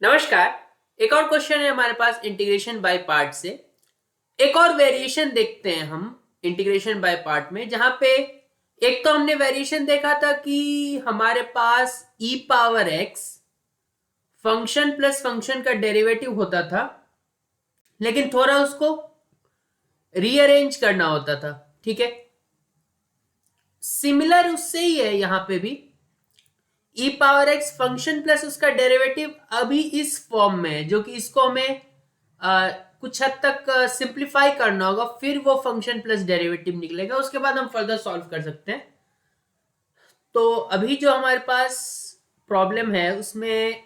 नमस्कार। एक और क्वेश्चन है हमारे पास इंटीग्रेशन बाय पार्ट से। एक और वेरिएशन देखते हैं हम इंटीग्रेशन बाय पार्ट में, जहां पे एक तो हमने वेरिएशन देखा था कि हमारे पास e power x function plus function का डेरिवेटिव होता था, लेकिन थोड़ा उसको रीअरेंज करना होता था। ठीक है, सिमिलर उससे ही है यहां पे भी। ई पावर एक्स फंक्शन प्लस उसका डेरिवेटिव अभी इस फॉर्म में है, जो कि इसको हमें कुछ हद तक सिंप्लीफाई करना होगा, फिर वो फंक्शन प्लस डेरिवेटिव निकलेगा, उसके बाद हम फर्दर सॉल्व कर सकते हैं। तो अभी जो हमारे पास प्रॉब्लम है उसमें,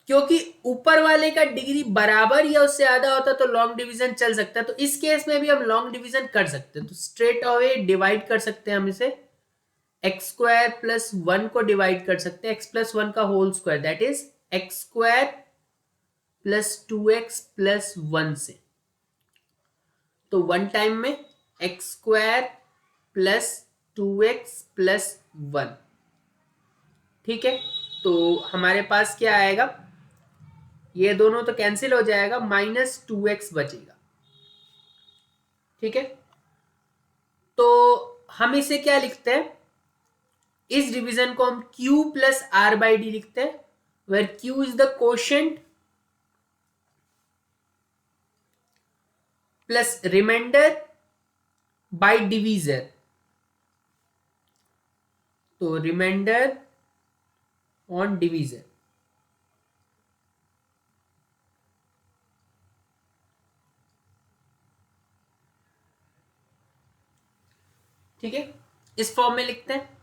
क्योंकि ऊपर वाले का डिग्री बराबर या उससे ज्यादा होता तो लॉन्ग डिवीजन चल सकता है, तो इस केस में भी हम लॉन्ग डिवीजन कर सकते हैं। तो स्ट्रेट अवे डिवाइड कर सकते हैं हम इसे। एक्स स्क्वायर प्लस वन को डिवाइड कर सकते हैं एक्स प्लस वन का whole square, that is x square plus two x plus one से। तो वन टाइम में x square plus two x plus one. ठीक है, तो हमारे पास क्या आएगा, ये दोनों तो कैंसिल हो जाएगा, माइनस टू एक्स बचेगा। ठीक है, तो हम इसे क्या लिखते हैं, इस डिवीजन को हम q plus R by D लिखते हैं, where q is the quotient plus remainder by divisor. तो रिमाइंडर ऑन डिवीजर। ठीक है, इस फॉर्म में लिखते हैं।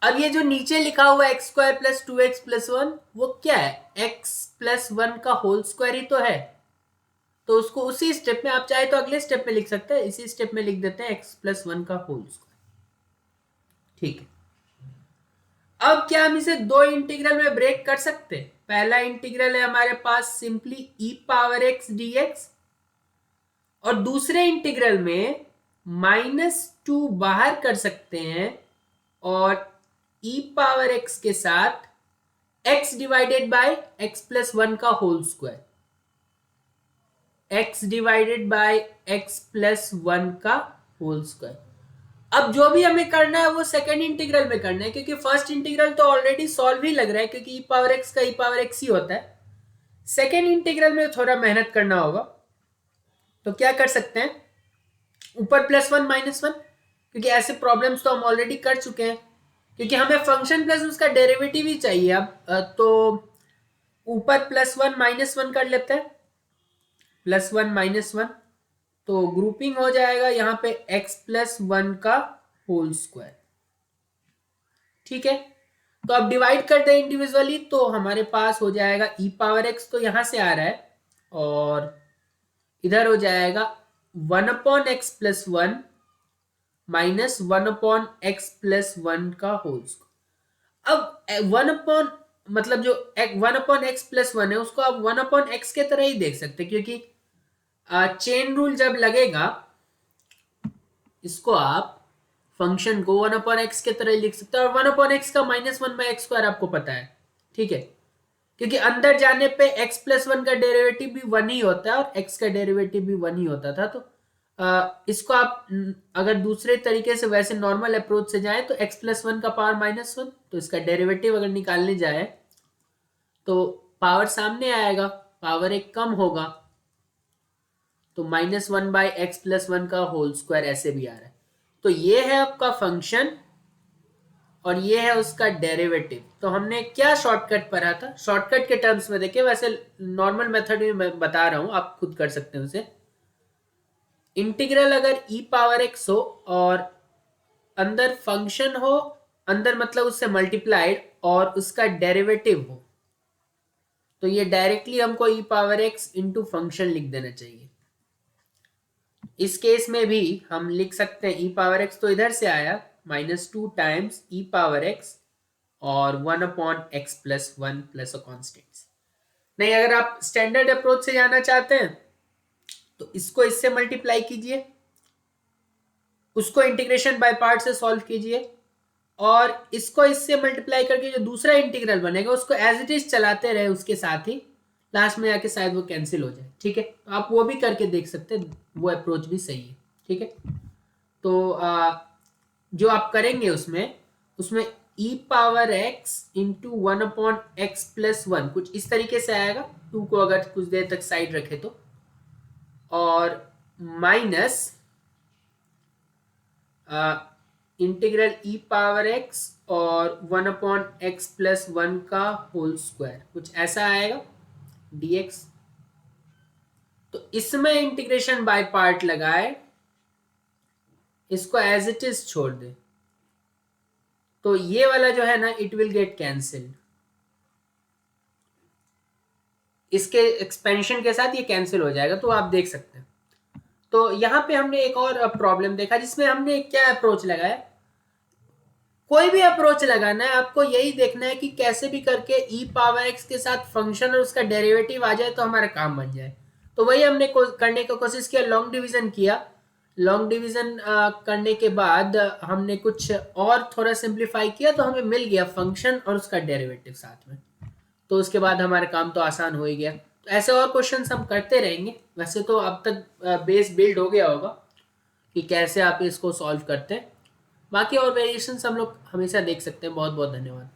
अब ये जो नीचे लिखा हुआ x square plus two x plus one, वो क्या है, एक्स प्लस वन का होल स्क्वायर ही तो है। तो उसको उसी स्टेप में, आप चाहे तो अगले स्टेप में लिख सकते हैं, इसी स्टेप में लिख देते हैं एक्स प्लस वन का होल स्क्वायर। ठीक है, अब क्या हम इसे दो इंटीग्रल में ब्रेक कर सकते हैं। पहला इंटीग्रल है हमारे पास सिंपली ई पावर एक्स डी एक्स, और दूसरे इंटीग्रल में माइनस टू बाहर कर सकते हैं, और ई पावर एक्स के साथ x divided by x plus one का whole square, x divided by x plus one का होल स्क्वायर। अब जो भी हमें करना है वो सेकंड इंटीग्रल में करना है, क्योंकि फर्स्ट इंटीग्रल तो ऑलरेडी सॉल्व ही लग रहा है, क्योंकि ई पावर एक्स का ई पावर एक्स ही होता है। सेकंड इंटीग्रल में थोड़ा मेहनत करना होगा। तो क्या कर सकते हैं, ऊपर प्लस वन माइनस वन, क्योंकि ऐसे प्रॉब्लम्स तो हम ऑलरेडी कर चुके हैं, क्योंकि हमें फंक्शन प्लस उसका डेरिवेटिव ही चाहिए अब। तो ऊपर प्लस वन माइनस वन कर लेते हैं, प्लस वन माइनस वन, तो ग्रुपिंग हो जाएगा यहां पे x प्लस वन का होल स्क्वायर। ठीक है, तो अब डिवाइड कर दें इंडिविजुअली, तो हमारे पास हो जाएगा ई पावर एक्स, तो यहां से आ रहा है, और इधर हो जाएगा one upon x plus one minus one upon x plus one का होल स्क्वायर। अब वन अपॉन, मतलब जो one upon x plus one है, उसको आप वन अपॉन एक्स के तरह ही देख सकते हैं, क्योंकि चेन रूल जब लगेगा, इसको आप फंक्शन को वन अपॉन एक्स के तरह ही लिख सकते हैं, और वन अपॉन एक्स का minus one by x square आपको पता है। ठीक है, क्योंकि अंदर जाने पे x प्लस वन का डेरिवेटिव भी वन ही होता है, और x का डेरिवेटिव भी वन ही होता था। तो इसको आप अगर दूसरे तरीके से, वैसे नॉर्मल अप्रोच से जाए, तो x प्लस वन का पावर माइनस वन, तो इसका डेरिवेटिव अगर निकालने जाए तो पावर सामने आएगा, पावर एक कम होगा, तो minus one by x plus one का होल स्क्वायर ऐसे भी आ रहा है। तो ये है आपका फंक्शन, और ये है उसका डेरिवेटिव। तो हमने क्या शॉर्टकट पढ़ा था, शॉर्टकट के टर्म्स में देखिए, वैसे नॉर्मल मेथड में मैं बता रहा हूं, आप खुद कर सकते हैं उसे। इंटीग्रल अगर ई पावर एक्स हो और अंदर फंक्शन हो, अंदर मतलब उससे मल्टीप्लाइड, और उसका डेरिवेटिव हो, तो ये डायरेक्टली हमको ई पावर एक्स इंटू फंक्शन लिख देना चाहिए। इस केस में भी हम लिख सकते हैं ई पावर एक्स, तो इधर से आया माइनस टू टाइम्स ई पावर एक्स, और one upon x plus one plus a constant. नहीं, अगर आप स्टैंडर्ड अप्रोच से जाना चाहते हैं तो इसको इससे मल्टीप्लाई कीजिए, उसको इंटीग्रेशन बाय पार्ट से सॉल्व कीजिए, और इसको इससे मल्टीप्लाई करके जो दूसरा इंटीग्रल बनेगा उसको एज इट इज चलाते रहे, उसके साथ ही लास्ट में आके शायद वो कैंसिल हो जाए। ठीक है, तो आप वो भी करके देख सकते हैं, वो अप्रोच भी सही है। ठीक है, तो जो आप करेंगे उसमें उसमें ई पावर एक्स इंटू 1/x+1 कुछ इस तरीके से आएगा, 2 को अगर कुछ देर तक साइड रखे तो, और माइनस इंटीग्रल ई पावर एक्स और 1/x+1 का होल स्क्वायर कुछ ऐसा आएगा dx। तो इसमें इंटीग्रेशन बाय पार्ट लगाए, इसको एज इट इज छोड़ दे, तो ये वाला जो है ना इट विल गेट कैंसिल्ड, इसके एक्सपेंशन के साथ ये कैंसिल हो जाएगा, तो आप देख सकते हैं। तो यहाँ पे हमने एक और प्रॉब्लम देखा जिसमें हमने क्या अप्रोच लगाया, कोई भी अप्रोच लगाना है आपको यही देखना है कि कैसे भी करके ई पावर एक्स के साथ फंक्शन और उसका डेरिवेटिव आ जाए तो हमारा काम बन जाए। तो वही हमने करने की कोशिश किया, लॉन्ग डिवीजन किया। लॉन्ग डिवीजन करने के बाद हमने कुछ और थोड़ा सिंप्लीफाई किया तो हमें मिल गया फंक्शन और उसका डेरिवेटिव साथ में, तो उसके बाद हमारा काम तो आसान हो ही गया। तो ऐसे और क्वेश्चंस हम करते रहेंगे। वैसे तो अब तक बेस बिल्ड हो गया होगा कि कैसे आप इसको सॉल्व करते हैं। बाकी और वेरिएशंस हम लोग हमेशा देख सकते हैं। बहुत बहुत धन्यवाद।